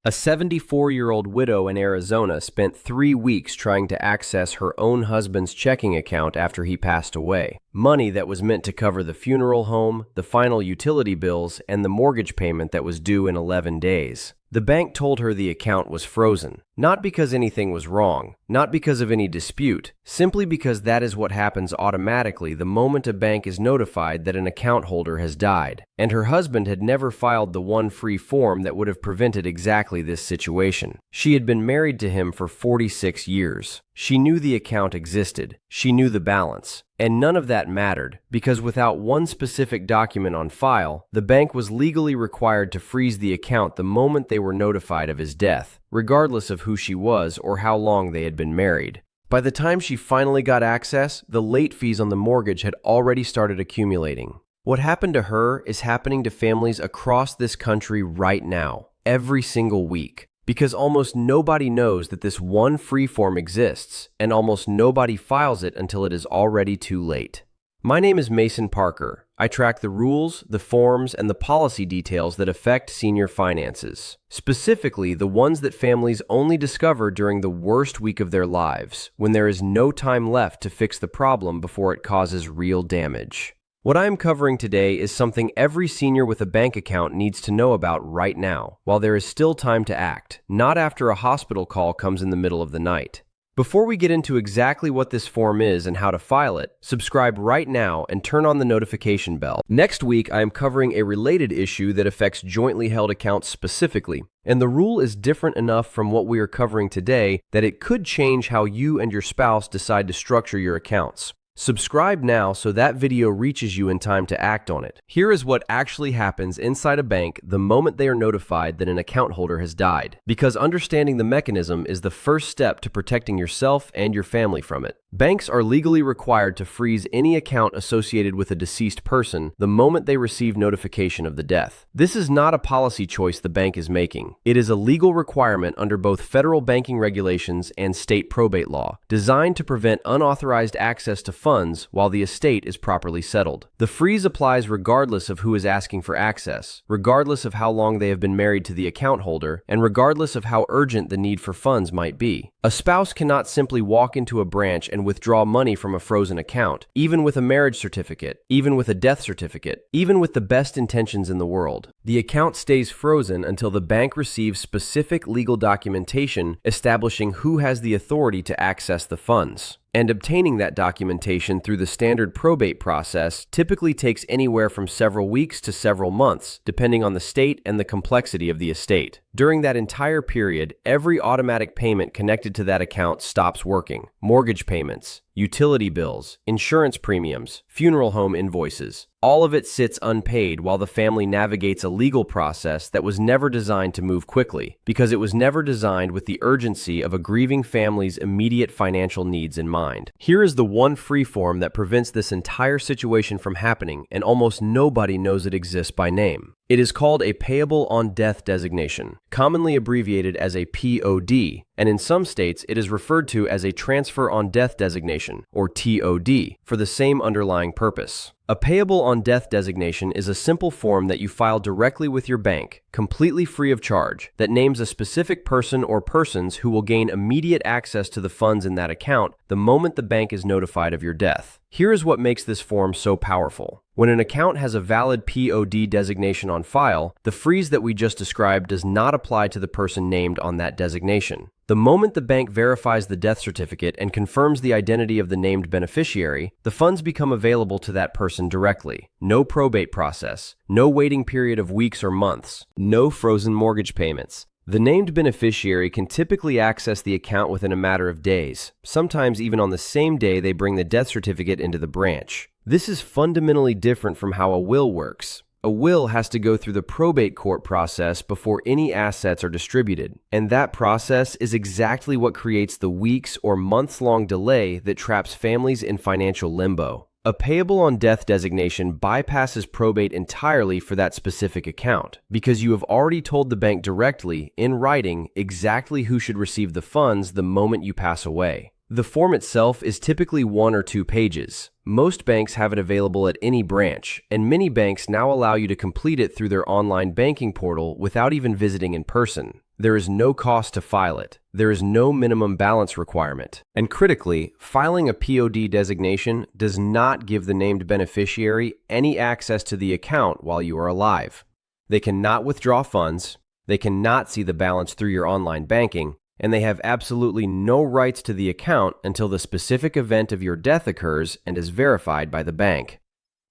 A 74-year-old widow in Arizona spent 3 weeks trying to access her own husband's checking account after he passed away. Money that was meant to cover the funeral home, the final utility bills, and the mortgage payment that was due in 11 days. The bank told her the account was frozen, not because anything was wrong, not because of any dispute, simply because that is what happens automatically the moment a bank is notified that an account holder has died. And her husband had never filed the one free form that would have prevented exactly this situation. She had been married to him for 46 years. She knew the account existed. She knew the balance. And none of that mattered, because without one specific document on file, the bank was legally required to freeze the account the moment they were notified of his death, regardless of who she was or how long they had been married. By the time she finally got access, the late fees on the mortgage had already started accumulating. What happened to her is happening to families across this country right now, every single week. Because almost nobody knows that this one free form exists, and almost nobody files it until it is already too late. My name is Mason Parker. I track the rules, the forms, and the policy details that affect senior finances. Specifically, the ones that families only discover during the worst week of their lives, when there is no time left to fix the problem before it causes real damage. What I am covering today is something every senior with a bank account needs to know about right now, while there is still time to act, not after a hospital call comes in the middle of the night. Before we get into exactly what this form is and how to file it, subscribe right now and turn on the notification bell. Next week, I am covering a related issue that affects jointly held accounts specifically, and the rule is different enough from what we are covering today that it could change how you and your spouse decide to structure your accounts. Subscribe now so that video reaches you in time to act on it. Here is what actually happens inside a bank the moment they are notified that an account holder has died, because understanding the mechanism is the first step to protecting yourself and your family from it. Banks are legally required to freeze any account associated with a deceased person the moment they receive notification of the death. This is not a policy choice the bank is making. It is a legal requirement under both federal banking regulations and state probate law, designed to prevent unauthorized access to funds while the estate is properly settled. The freeze applies regardless of who is asking for access, regardless of how long they have been married to the account holder, and regardless of how urgent the need for funds might be. A spouse cannot simply walk into a branch and withdraw money from a frozen account, even with a marriage certificate, even with a death certificate, even with the best intentions in the world. The account stays frozen until the bank receives specific legal documentation establishing who has the authority to access the funds. And obtaining that documentation through the standard probate process typically takes anywhere from several weeks to several months, depending on the state and the complexity of the estate. During that entire period, every automatic payment connected to that account stops working. Mortgage payments, utility bills, insurance premiums, funeral home invoices. All of it sits unpaid while the family navigates a legal process that was never designed to move quickly, because it was never designed with the urgency of a grieving family's immediate financial needs in mind. Here is the one free form that prevents this entire situation from happening, and almost nobody knows it exists by name. It is called a Payable-on-Death designation, commonly abbreviated as a POD, and in some states it is referred to as a Transfer-on-Death designation, or TOD, for the same underlying purpose. A Payable-on-Death designation is a simple form that you file directly with your bank, completely free of charge, that names a specific person or persons who will gain immediate access to the funds in that account the moment the bank is notified of your death. Here is what makes this form so powerful. When an account has a valid POD designation on file, the freeze that we just described does not apply to the person named on that designation. The moment the bank verifies the death certificate and confirms the identity of the named beneficiary, the funds become available to that person directly. No probate process, no waiting period of weeks or months, no frozen mortgage payments. The named beneficiary can typically access the account within a matter of days, sometimes even on the same day they bring the death certificate into the branch. This is fundamentally different from how a will works. A will has to go through the probate court process before any assets are distributed, and that process is exactly what creates the weeks or months-long delay that traps families in financial limbo. A Payable-on-Death designation bypasses probate entirely for that specific account, because you have already told the bank directly, in writing, exactly who should receive the funds the moment you pass away. The form itself is typically 1 or 2 pages. Most banks have it available at any branch, and many banks now allow you to complete it through their online banking portal without even visiting in person. There is no cost to file it. There is no minimum balance requirement. And critically, filing a POD designation does not give the named beneficiary any access to the account while you are alive. They cannot withdraw funds, they cannot see the balance through your online banking, and they have absolutely no rights to the account until the specific event of your death occurs and is verified by the bank.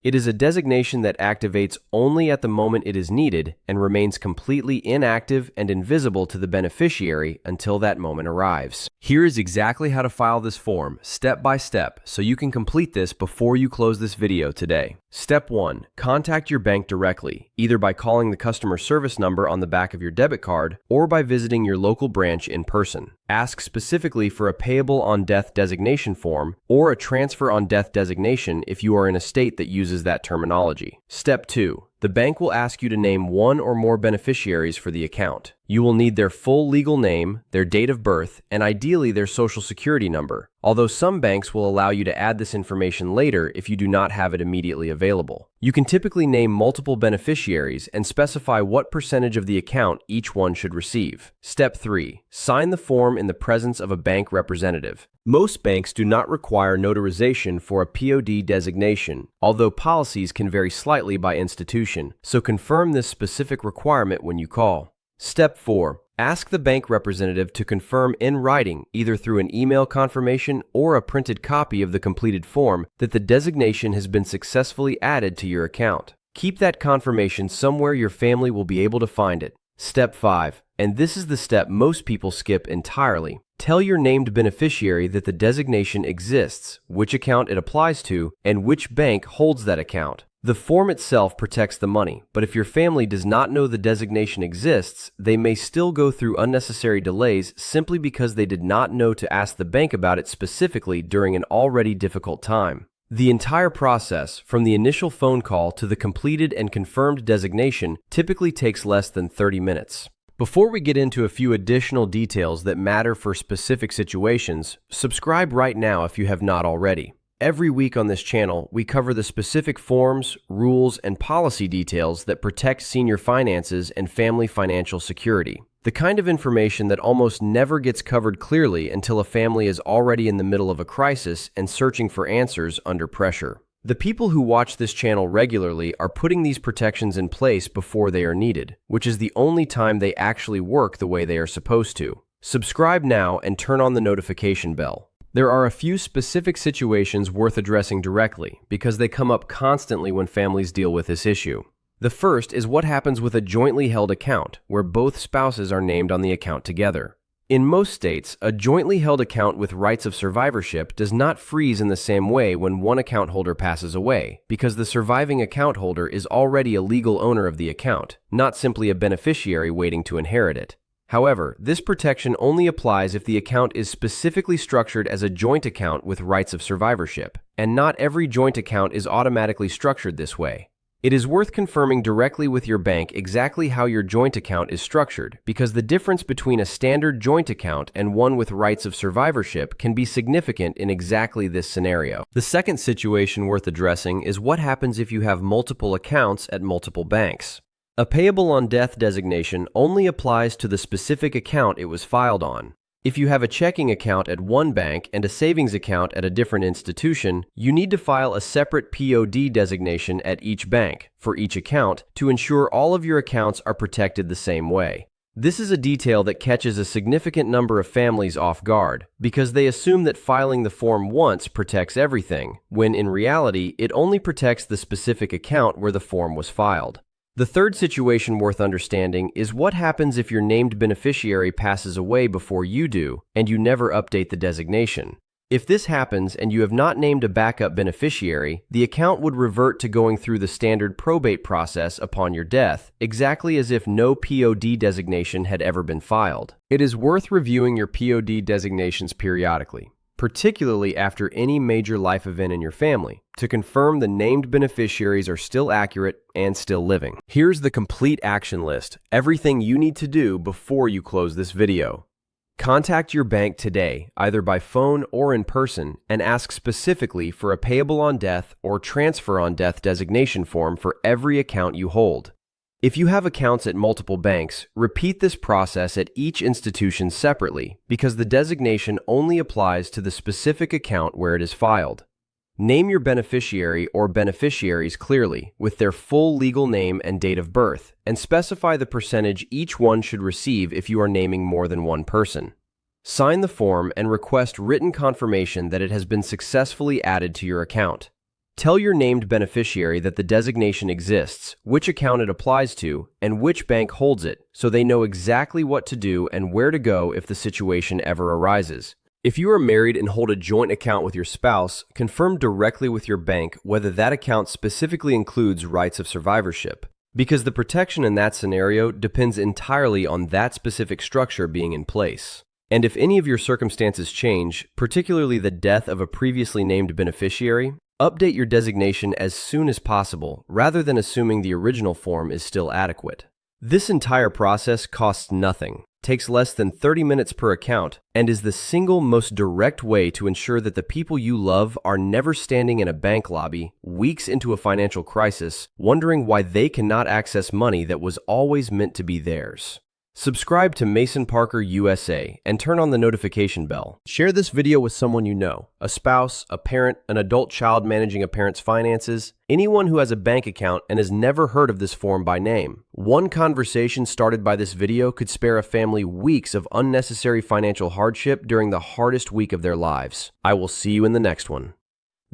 It is a designation that activates only at the moment it is needed and remains completely inactive and invisible to the beneficiary until that moment arrives. Here is exactly how to file this form, step by step, so you can complete this before you close this video today. Step 1. Contact your bank directly, either by calling the customer service number on the back of your debit card or by visiting your local branch in person. Ask specifically for a payable-on-death designation form or a transfer-on-death designation if you are in a state that uses that terminology. Step 2. The bank will ask you to name one or more beneficiaries for the account. You will need their full legal name, their date of birth, and ideally their social security number, although some banks will allow you to add this information later if you do not have it immediately available. You can typically name multiple beneficiaries and specify what percentage of the account each one should receive. Step 3. Sign the form in the presence of a bank representative. Most banks do not require notarization for a POD designation, although policies can vary slightly by institution, so confirm this specific requirement when you call. Step 4. Ask the bank representative to confirm in writing, either through an email confirmation or a printed copy of the completed form, that the designation has been successfully added to your account. Keep that confirmation somewhere your family will be able to find it. Step 5. And this is the step most people skip entirely. Tell your named beneficiary that the designation exists, which account it applies to, and which bank holds that account. The form itself protects the money, but if your family does not know the designation exists, they may still go through unnecessary delays simply because they did not know to ask the bank about it specifically during an already difficult time. The entire process, from the initial phone call to the completed and confirmed designation, typically takes less than 30 minutes. Before we get into a few additional details that matter for specific situations, subscribe right now if you have not already. Every week on this channel, we cover the specific forms, rules, and policy details that protect senior finances and family financial security. The kind of information that almost never gets covered clearly until a family is already in the middle of a crisis and searching for answers under pressure. The people who watch this channel regularly are putting these protections in place before they are needed, which is the only time they actually work the way they are supposed to. Subscribe now and turn on the notification bell. There are a few specific situations worth addressing directly because they come up constantly when families deal with this issue. The first is what happens with a jointly held account, where both spouses are named on the account together. In most states, a jointly held account with rights of survivorship does not freeze in the same way when one account holder passes away, because the surviving account holder is already a legal owner of the account, not simply a beneficiary waiting to inherit it. However, this protection only applies if the account is specifically structured as a joint account with rights of survivorship, and not every joint account is automatically structured this way. It is worth confirming directly with your bank exactly how your joint account is structured, because the difference between a standard joint account and one with rights of survivorship can be significant in exactly this scenario. The second situation worth addressing is what happens if you have multiple accounts at multiple banks. A payable-on-death designation only applies to the specific account it was filed on. If you have a checking account at one bank and a savings account at a different institution, you need to file a separate POD designation at each bank, for each account, to ensure all of your accounts are protected the same way. This is a detail that catches a significant number of families off guard, because they assume that filing the form once protects everything, when in reality, it only protects the specific account where the form was filed. The third situation worth understanding is what happens if your named beneficiary passes away before you do, and you never update the designation. If this happens and you have not named a backup beneficiary, the account would revert to going through the standard probate process upon your death, exactly as if no POD designation had ever been filed. It is worth reviewing your POD designations periodically, particularly after any major life event in your family, to confirm the named beneficiaries are still accurate and still living. Here's the complete action list, everything you need to do before you close this video. Contact your bank today, either by phone or in person, and ask specifically for a payable-on-death or transfer-on-death designation form for every account you hold. If you have accounts at multiple banks, repeat this process at each institution separately because the designation only applies to the specific account where it is filed. Name your beneficiary or beneficiaries clearly with their full legal name and date of birth, and specify the percentage each one should receive if you are naming more than one person. Sign the form and request written confirmation that it has been successfully added to your account. Tell your named beneficiary that the designation exists, which account it applies to, and which bank holds it, so they know exactly what to do and where to go if the situation ever arises. If you are married and hold a joint account with your spouse, confirm directly with your bank whether that account specifically includes rights of survivorship, because the protection in that scenario depends entirely on that specific structure being in place. And if any of your circumstances change, particularly the death of a previously named beneficiary, update your designation as soon as possible, rather than assuming the original form is still adequate. This entire process costs nothing, takes less than 30 minutes per account, and is the single most direct way to ensure that the people you love are never standing in a bank lobby, weeks into a financial crisis, wondering why they cannot access money that was always meant to be theirs. Subscribe to Mason Parker USA and turn on the notification bell. Share this video with someone you know, a spouse, a parent, an adult child managing a parent's finances, anyone who has a bank account and has never heard of this form by name. One conversation started by this video could spare a family weeks of unnecessary financial hardship during the hardest week of their lives. I will see you in the next one.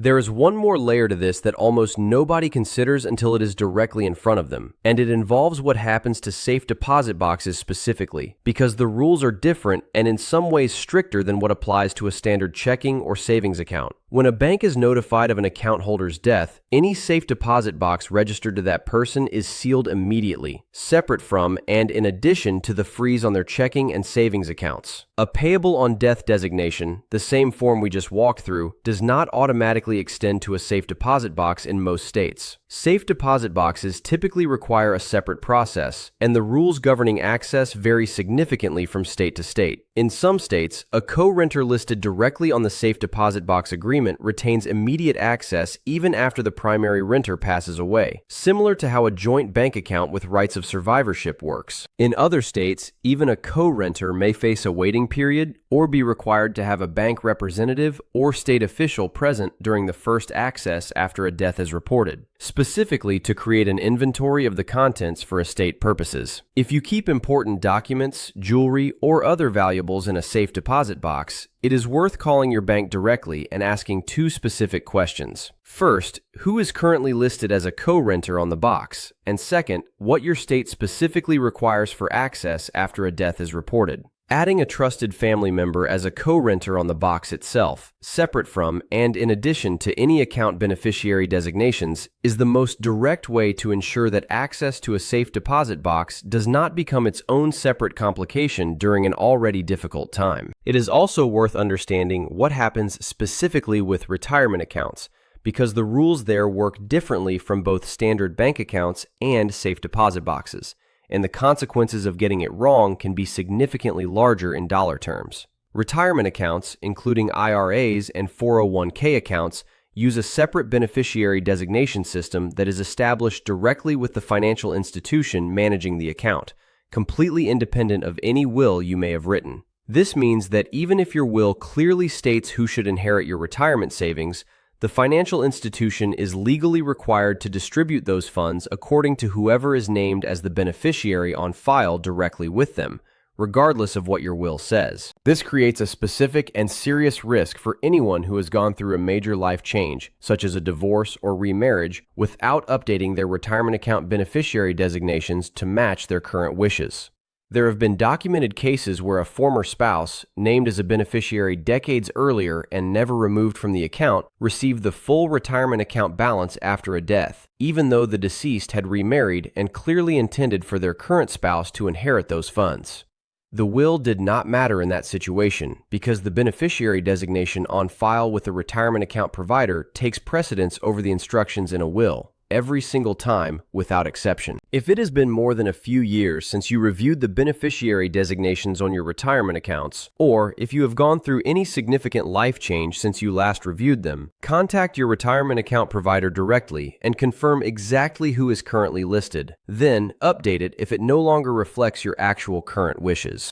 There is one more layer to this that almost nobody considers until it is directly in front of them, and it involves what happens to safe deposit boxes specifically, because the rules are different and in some ways stricter than what applies to a standard checking or savings account. When a bank is notified of an account holder's death, any safe deposit box registered to that person is sealed immediately, separate from and in addition to the freeze on their checking and savings accounts. A payable-on-death designation, the same form we just walked through, does not automatically extend to a safe deposit box in most states. Safe deposit boxes typically require a separate process, and the rules governing access vary significantly from state to state. In some states, a co-renter listed directly on the safe deposit box agreement retains immediate access even after the primary renter passes away, similar to how a joint bank account with rights of survivorship works. In other states, even a co-renter may face a waiting period or be required to have a bank representative or state official present during the first access after a death is reported, specifically to create an inventory of the contents for estate purposes. If you keep important documents, jewelry, or other valuables in a safe deposit box, it is worth calling your bank directly and asking two specific questions. First, who is currently listed as a co-renter on the box? And second, what your state specifically requires for access after a death is reported. Adding a trusted family member as a co-renter on the box itself, separate from and in addition to any account beneficiary designations, is the most direct way to ensure that access to a safe deposit box does not become its own separate complication during an already difficult time. It is also worth understanding what happens specifically with retirement accounts, because the rules there work differently from both standard bank accounts and safe deposit boxes, and the consequences of getting it wrong can be significantly larger in dollar terms. Retirement accounts, including IRAs and 401k accounts, use a separate beneficiary designation system that is established directly with the financial institution managing the account, completely independent of any will you may have written. This means that even if your will clearly states who should inherit your retirement savings, the financial institution is legally required to distribute those funds according to whoever is named as the beneficiary on file directly with them, regardless of what your will says. This creates a specific and serious risk for anyone who has gone through a major life change, such as a divorce or remarriage, without updating their retirement account beneficiary designations to match their current wishes. There have been documented cases where a former spouse, named as a beneficiary decades earlier and never removed from the account, received the full retirement account balance after a death, even though the deceased had remarried and clearly intended for their current spouse to inherit those funds. The will did not matter in that situation because the beneficiary designation on file with the retirement account provider takes precedence over the instructions in a will. every single time without exception. If it has been more than a few years since you reviewed the beneficiary designations on your retirement accounts, or if you have gone through any significant life change since you last reviewed them, contact your retirement account provider directly and confirm exactly who is currently listed. Then, update it if it no longer reflects your actual current wishes.